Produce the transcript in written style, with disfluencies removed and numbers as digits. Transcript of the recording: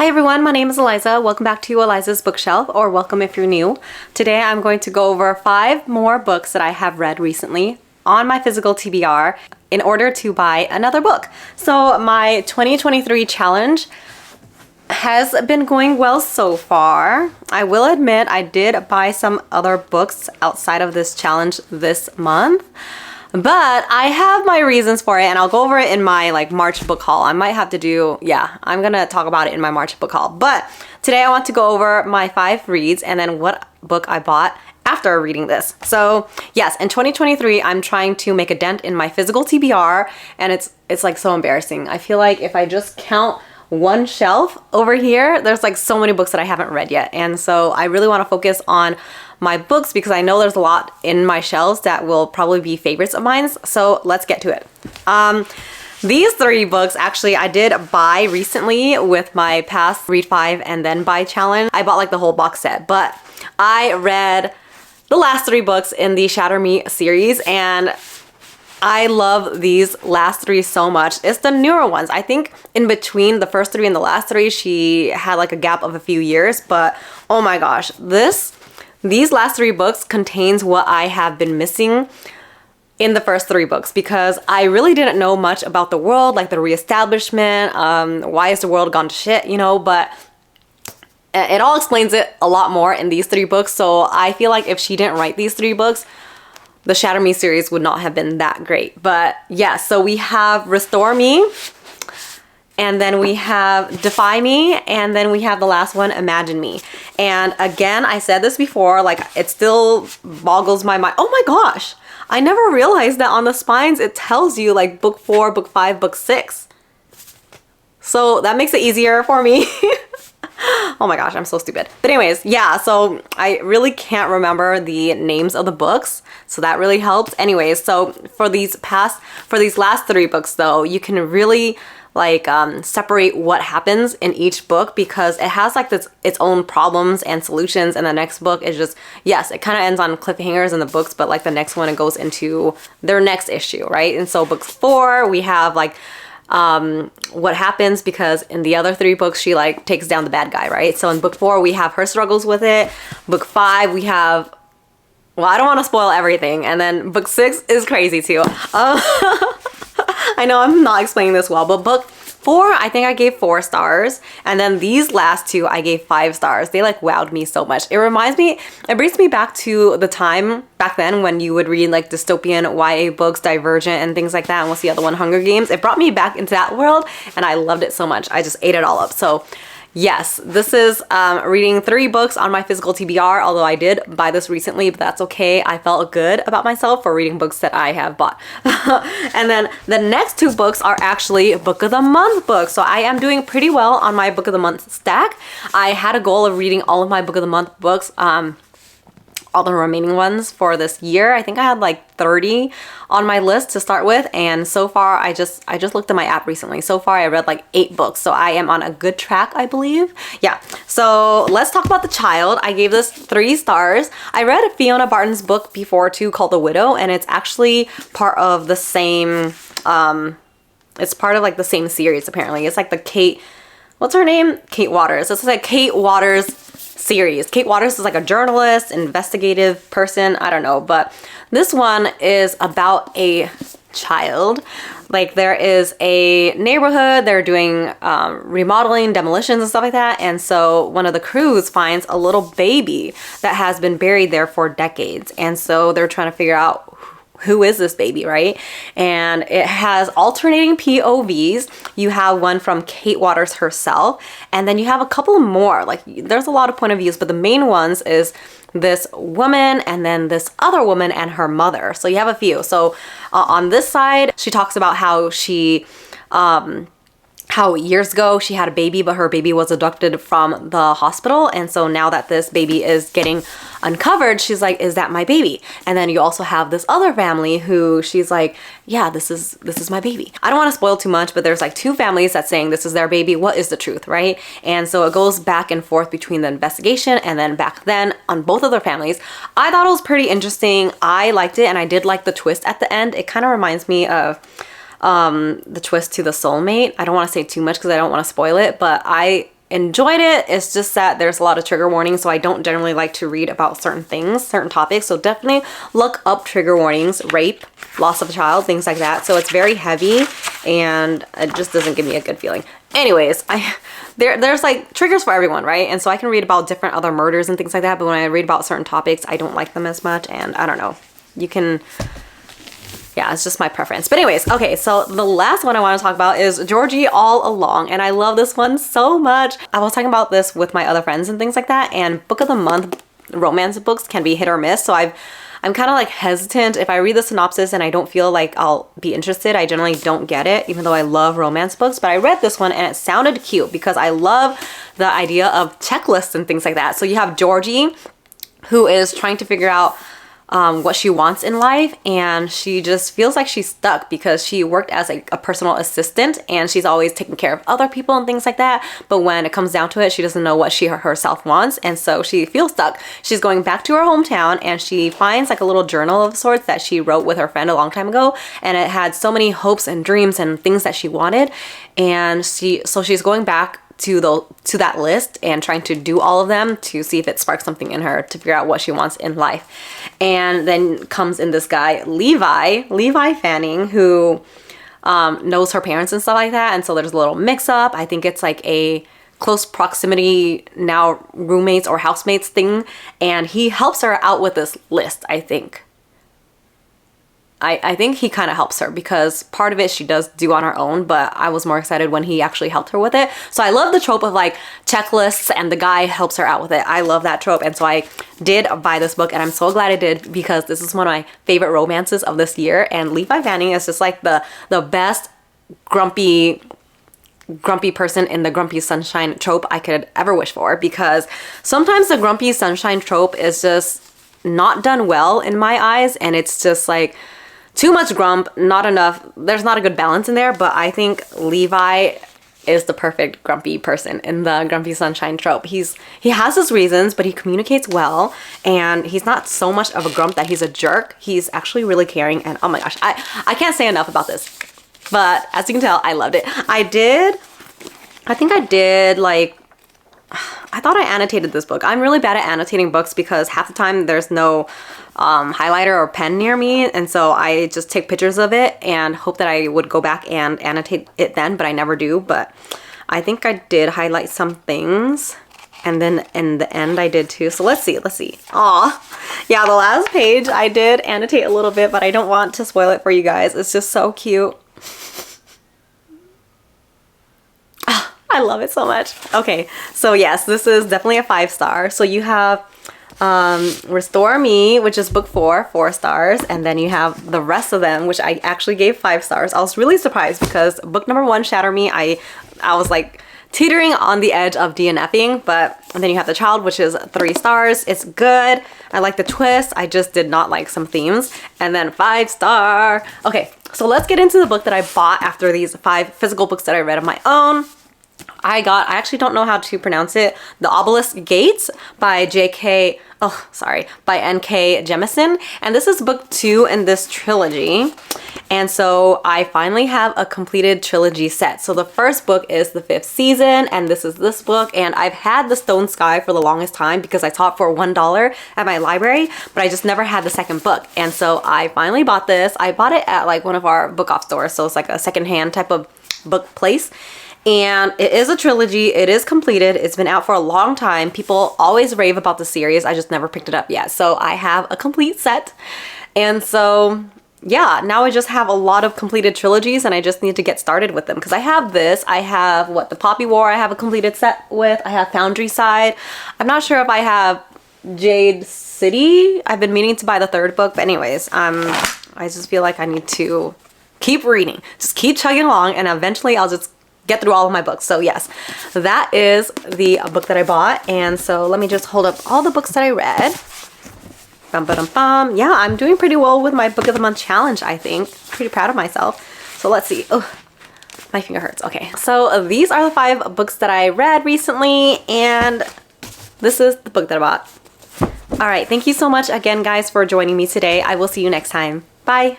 Hi everyone, my name is Eliza. Welcome back to Eliza's Bookshelf, or welcome if you're new. Today I'm going to go over 5 more books that I have read recently on my physical TBR in order to buy another book. So my 2023 challenge has been going well so far. I will admit I did buy some other books outside of this challenge this month. But I have my reasons for it, and I'll go over it in my March book haul. I might have to do, I'm gonna talk about it in my March book haul. But today I want to go over my 5 reads and then what book I bought after reading this. So yes, in 2023, I'm trying to make a dent in my physical TBR, and it's like so embarrassing. I feel like if I just count one shelf over here, there's like so many books that I haven't read yet. And so I really want to focus on my books because I know there's a lot in my shelves that will probably be favorites of mine. So let's get to it. These 3 books actually I did buy recently with my past Read 5 and Then Buy challenge. I bought like the whole box set, but I read the last 3 books in the Shatter Me series, and I love these last 3 so much. It's the newer ones. I think in between the first 3 and the last 3, she had like a gap of a few years, but oh my gosh, these last 3 books contains what I have been missing in the first 3 books, because I really didn't know much about the world, like the reestablishment, why is the world gone to shit, but it all explains it a lot more in these 3 books. So I feel like if she didn't write these 3 books, the Shatter Me series would not have been that great. But yeah, so we have Restore Me, and then we have Defy Me, and then we have the last one, Imagine Me. And again, I said this before, it still boggles my mind. Oh my gosh, I never realized that on the spines it tells you like book 4, book 5, book 6. So that makes it easier for me. Oh my gosh, I'm so stupid. But anyways, yeah, so I really can't remember the names of the books, so that really helps. Anyways, so for these last 3 books though, you can really separate what happens in each book, because it has its own problems and solutions, and the next book is just, yes, it kind of ends on cliffhangers in the books, but the next one, it goes into their next issue, right? And so book 4, we have what happens, because in the other 3 books she takes down the bad guy, right? So in book 4 we have her struggles with it. Book 5 we have, well, I don't want to spoil everything, and then book 6 is crazy too. I know I'm not explaining this well, but book 4 I think I gave 4 stars, and then these last 2 I gave 5 stars. They wowed me so much. It brings me back to the time back then when you would read dystopian YA books, Divergent and things like that, and what's the other one, Hunger Games. It brought me back into that world, and I loved it so much. I just ate it all up. So yes, this is reading 3 books on my physical TBR, although I did buy this recently, but that's okay. I felt good about myself for reading books that I have bought. And then the next 2 books are actually Book of the Month books. So I am doing pretty well on my Book of the Month stack. I had a goal of reading all of my Book of the Month books, all the remaining ones for this year. I think I had 30 on my list to start with, and so far I just looked at my app recently. So far I read 8 books, so I am on a good track, I believe. Yeah, so let's talk about The Child. I gave this 3 stars. I read Fiona Barton's book before too, called The Widow, and it's actually part of the same it's part of the same series apparently. It's the Kate, what's her name? Kate Waters. It's Kate Waters series. Kate Waters is a journalist, investigative person, I don't know, but this one is about a child. There is a neighborhood, they're doing remodeling, demolitions and stuff like that, and so one of the crews finds a little baby that has been buried there for decades, and so they're trying to figure out who is this baby, right? And it has alternating POVs. You have one from Kate Waters herself, and then you have a couple more. There's a lot of point of views, but the main ones is this woman and then this other woman and her mother. So you have a few. So on this side, she talks about how how years ago she had a baby, but her baby was abducted from the hospital, and so now that this baby is getting uncovered, she's like, is that my baby? And then you also have this other family who she's like, yeah, this is my baby. I don't want to spoil too much, but there's 2 families that's saying this is their baby. What is the truth, right? And so it goes back and forth between the investigation and then back then on both of their families. I thought it was pretty interesting. I liked it, and I did like the twist at the end. It kind of reminds me of the twist to The Soulmate. I don't want to say too much because I don't want to spoil it, but enjoyed it. It's just that there's a lot of trigger warnings, so I don't generally like to read about certain things, certain topics. So definitely look up trigger warnings, rape, loss of a child, things like that. So it's very heavy and it just doesn't give me a good feeling. Anyways, there's like triggers for everyone, right? And so I can read about different other murders and things like that, but when I read about certain topics, I don't like them as much, and I don't know. You can, yeah, it's just my preference. But anyways, okay, so the last one I want to talk about is Georgie All Along, and I love this one so much. I was talking about this with my other friends and things like that, and book of the month romance books can be hit or miss, so I'm kind of like hesitant. If I read the synopsis and I don't feel like I'll be interested, I generally don't get it, even though I love romance books. But I read this one and it sounded cute because I love the idea of checklists and things like that. So you have Georgie, who is trying to figure out what she wants in life, and she just feels like she's stuck because she worked as a personal assistant and she's always taking care of other people and things like that, but when it comes down to it, she doesn't know what she herself wants, and so she feels stuck. She's going back to her hometown and she finds like a little journal of sorts that she wrote with her friend a long time ago, and it had so many hopes and dreams and things that she wanted, and she's going back to that list and trying to do all of them to see if it sparks something in her to figure out what she wants in life. And then comes in this guy, Levi Fanning, who knows her parents and stuff like that, and so there's a little mix up. I think it's like a close proximity, now roommates or housemates thing, and he helps her out with this list, I think. I think he kind of helps her because part of it she does do on her own, but I was more excited when he actually helped her with it. So I love the trope of like checklists and the guy helps her out with it. I love that trope, and so I did buy this book, and I'm so glad I did because this is one of my favorite romances of this year, and Levi Fanning is just like the best grumpy person in the grumpy sunshine trope I could ever wish for, because sometimes the grumpy sunshine trope is just not done well in my eyes, and it's just like too much grump, not enough. There's not a good balance in there, but I think Levi is the perfect grumpy person in the grumpy sunshine trope. He has his reasons, but he communicates well, and he's not so much of a grump that he's a jerk. He's actually really caring, and oh my gosh, I can't say enough about this. But as you can tell, I loved it. I think I did like, I thought I annotated this book. I'm really bad at annotating books because half the time there's no highlighter or pen near me, and so I just take pictures of it and hope that I would go back and annotate it then, but I never do. But I think I did highlight some things, and then in the end I did too. So let's see. Aw, yeah, the last page I did annotate a little bit, but I don't want to spoil it for you guys. It's just so cute. I love it so much. Okay, so yes, this is definitely a 5-star. So you have Restore Me, which is book 4 stars, and then you have the rest of them, which I actually gave 5 stars. I was really surprised because book number 1, Shatter Me, I was like teetering on the edge of DNFing, but and then you have The Child, which is 3 stars. It's good. I like the twist. I just did not like some themes. And then 5-star. Okay, so let's get into the book that I bought after these 5 physical books that I read of my own. I actually don't know how to pronounce it, The Obelisk Gates by N.K. Jemisin, and this is book 2 in this trilogy, and so I finally have a completed trilogy set. So the first book is the 5th season, and this is this book, and I've had The Stone Sky for the longest time because I saw it for $1 at my library, but I just never had the second book, and so I finally bought this. I bought it at like one of our book off stores, so it's like a secondhand type of book place. And it is a trilogy. It is completed. It's been out for a long time. People always rave about the series. I just never picked it up yet. So I have a complete set. And so yeah, now I just have a lot of completed trilogies and I just need to get started with them. Because I have this. I have The Poppy War I have a completed set with. I have Foundry Side. I'm not sure if I have Jade City. I've been meaning to buy the 3rd book. But anyways, I just feel like I need to keep reading. Just keep chugging along and eventually I'll just get through all of my books. So yes, that is the book that I bought. And so let me just hold up all the books that I read. Bum, ba, dum, bum. Yeah, I'm doing pretty well with my Book of the Month challenge, I think. Pretty proud of myself. So let's see. Oh, my finger hurts. Okay, so these are the 5 books that I read recently, and this is the book that I bought. All right, thank you so much again, guys, for joining me today. I will see you next time. Bye.